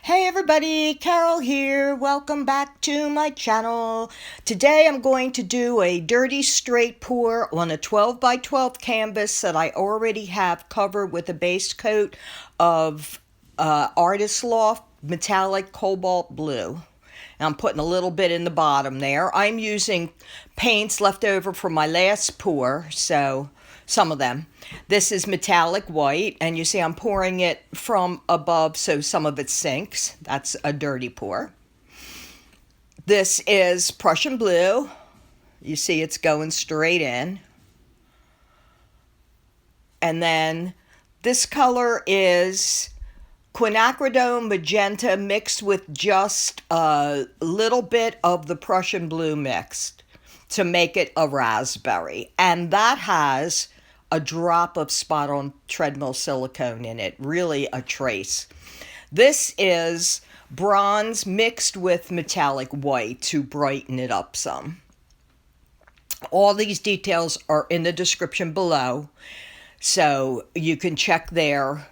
Hey everybody, Carol here. Welcome back to my channel. Today I'm going to do a dirty straight pour on a 12 by 12 canvas that I already have covered with a base coat of Artist Loft metallic cobalt blue. And I'm putting a little bit in the bottom there. I'm using paints left over from my last pour, so some of them. This is metallic white, and you see I'm pouring it from above so some of it sinks. That's a dirty pour. This is Prussian blue. You see it's going straight in. And then this color is quinacrodone magenta mixed with just a little bit of the Prussian blue mixed to make it a raspberry. And that has a drop of spot on treadmill silicone in it, really a trace. This is bronze mixed with metallic white to brighten it up some. All these details are in the description below, so you can check there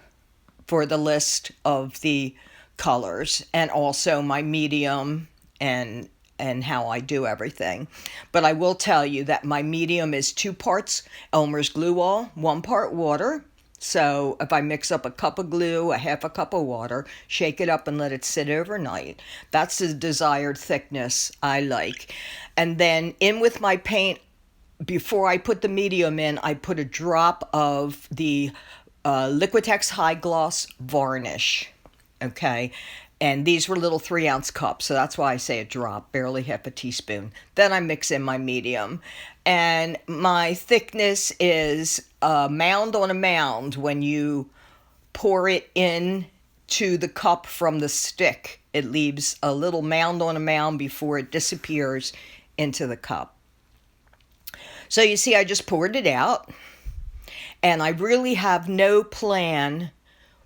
for the list of the colors and also my medium and how I do everything. But I will tell you that my medium is 2 parts Elmer's glue all, 1 part water. So if I mix up a cup of glue, a half a cup of water, shake it up and let it sit overnight. That's the desired thickness I like. And then in with my paint, before I put the medium in, I put a drop of the Liquitex High Gloss Varnish. Okay. And these were little 3-ounce cups, so that's why I say a drop, barely half a teaspoon. Then I mix in my medium. And my thickness is a mound on a mound when you pour it in to the cup from the stick. It leaves a little mound on a mound before it disappears into the cup. So you see, I just poured it out. And I really have no plan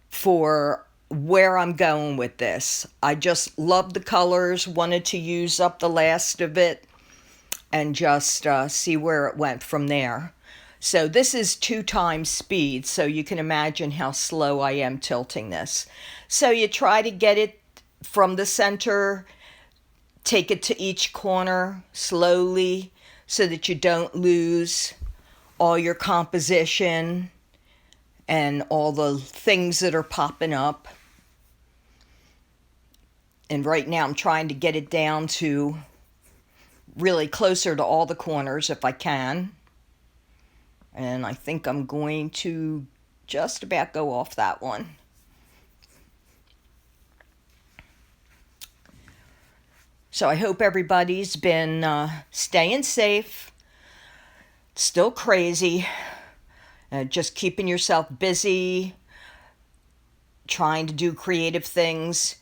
for where I'm going with this. I just love the colors, wanted to use up the last of it and just see where it went from there. So this is 2 times speed, so you can imagine how slow I am tilting this. So you try to get it from the center, take it to each corner slowly so that you don't lose all your composition and all the things that are popping up. And right now I'm trying to get it down to really closer to all the corners if I can. And I think I'm going to just about go off that one. So I hope everybody's been staying safe. It's still crazy. Just keeping yourself busy, trying to do creative things.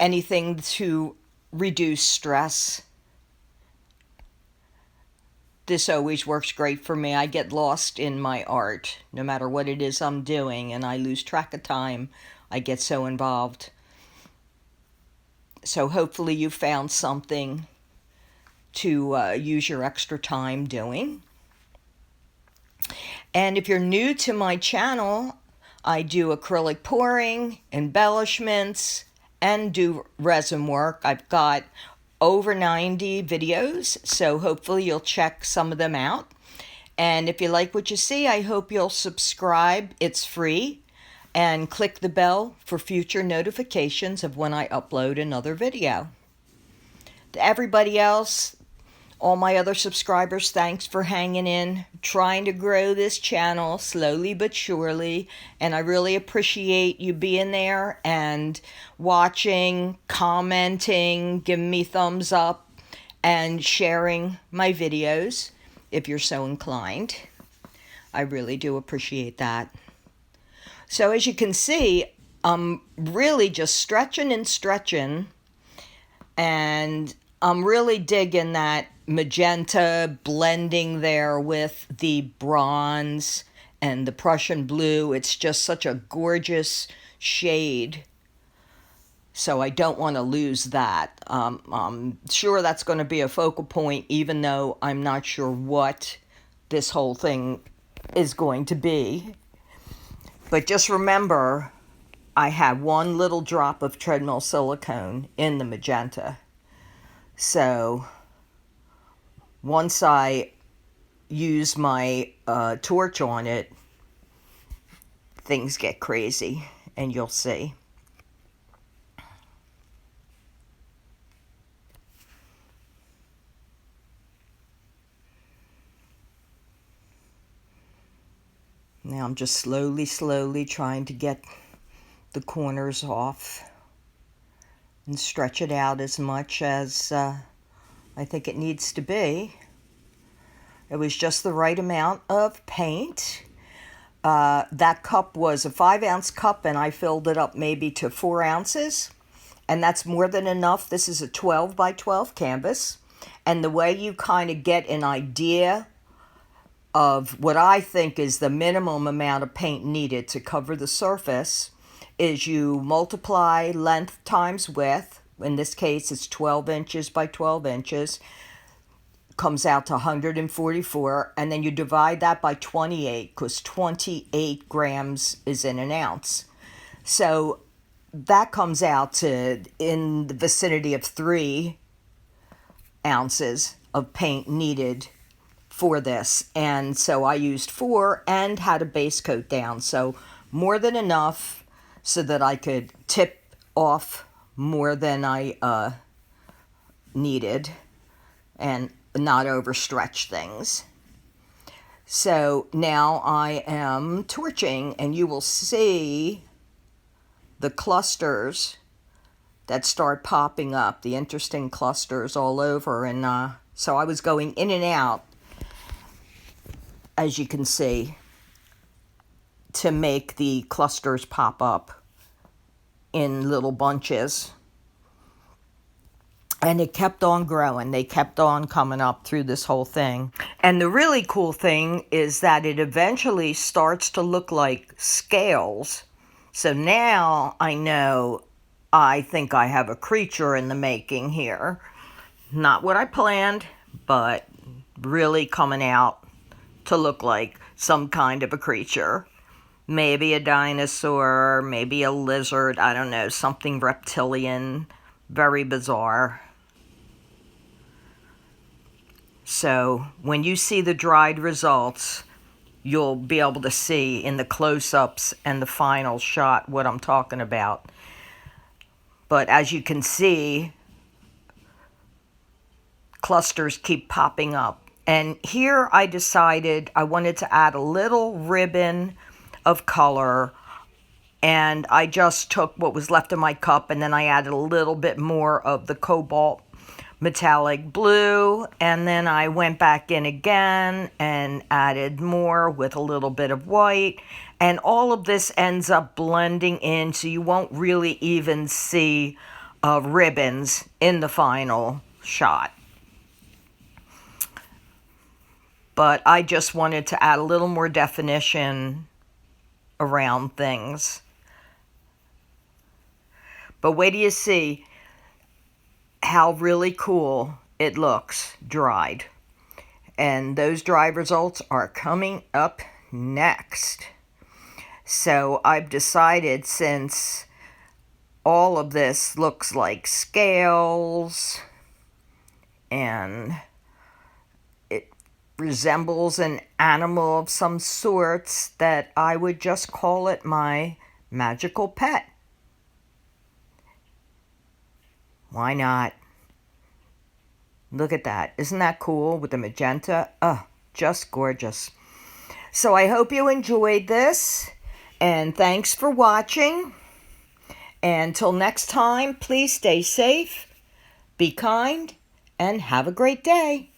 Anything to reduce stress. This always works great for me. I get lost in my art, no matter what it is I'm doing, and I lose track of time. I get so involved. So hopefully you found something to use your extra time doing. And if you're new to my channel, I do acrylic pouring, embellishments, and do resin work. I've got over 90 videos, so hopefully you'll check some of them out. And if you like what you see, I hope you'll subscribe. It's free. And click the bell for future notifications of when I upload another video. To everybody else, all my other subscribers, thanks for hanging in, trying to grow this channel slowly but surely, and I really appreciate you being there and watching, commenting, giving me thumbs up, and sharing my videos if you're so inclined. I really do appreciate that. So as you can see, I'm really just stretching and stretching, and I'm really digging that magenta blending there with the bronze and the Prussian blue. It's just such a gorgeous shade. So I don't want to lose that. I'm sure that's going to be a focal point, even though I'm not sure what this whole thing is going to be. But just remember, I had one little drop of treadmill silicone in the magenta. So once I use my torch on it, things get crazy, and you'll see. Now I'm just slowly trying to get the corners off and stretch it out as much as I think it needs to be. It was just the right amount of paint. That cup was a 5-ounce cup, and I filled it up maybe to 4 ounces. And that's more than enough. This is a 12 by 12 canvas. And the way you kind of get an idea of what I think is the minimum amount of paint needed to cover the surface is you multiply length times width. In this case, it's 12 inches by 12 inches. Comes out to 144, and then you divide that by 28, because 28 grams is in an ounce. So that comes out to in the vicinity of 3 ounces of paint needed for this. And so I used 4 and had a base coat down. So more than enough so that I could tip off more than I needed and not overstretch things. So now I am torching, and you will see the clusters that start popping up, the interesting clusters all over. And so I was going in and out, as you can see, to make the clusters pop up in little bunches. And it kept on growing. They kept on coming up through this whole thing. And the really cool thing is that it eventually starts to look like scales. So now I know, I think I have a creature in the making here. Not what I planned, but really coming out to look like some kind of a creature. Maybe a dinosaur, maybe a lizard, I don't know, something reptilian, very bizarre. So when you see the dried results, you'll be able to see in the close-ups and the final shot what I'm talking about. But as you can see, clusters keep popping up. And here I decided I wanted to add a little ribbon of color, and I just took what was left of my cup, and then I added a little bit more of the cobalt metallic blue, and then I went back in again and added more with a little bit of white, and all of this ends up blending in, so you won't really even see ribbons in the final shot. But I just wanted to add a little more definition around things. But wait till you see how really cool it looks dried. And those dry results are coming up next. So I've decided, since all of this looks like scales and it resembles an animal of some sorts, that I would just call it my magical pet. Why not? Look at that. Isn't that cool with the magenta? Oh, just gorgeous. So I hope you enjoyed this, and thanks for watching. And till next time, please stay safe, be kind, and have a great day.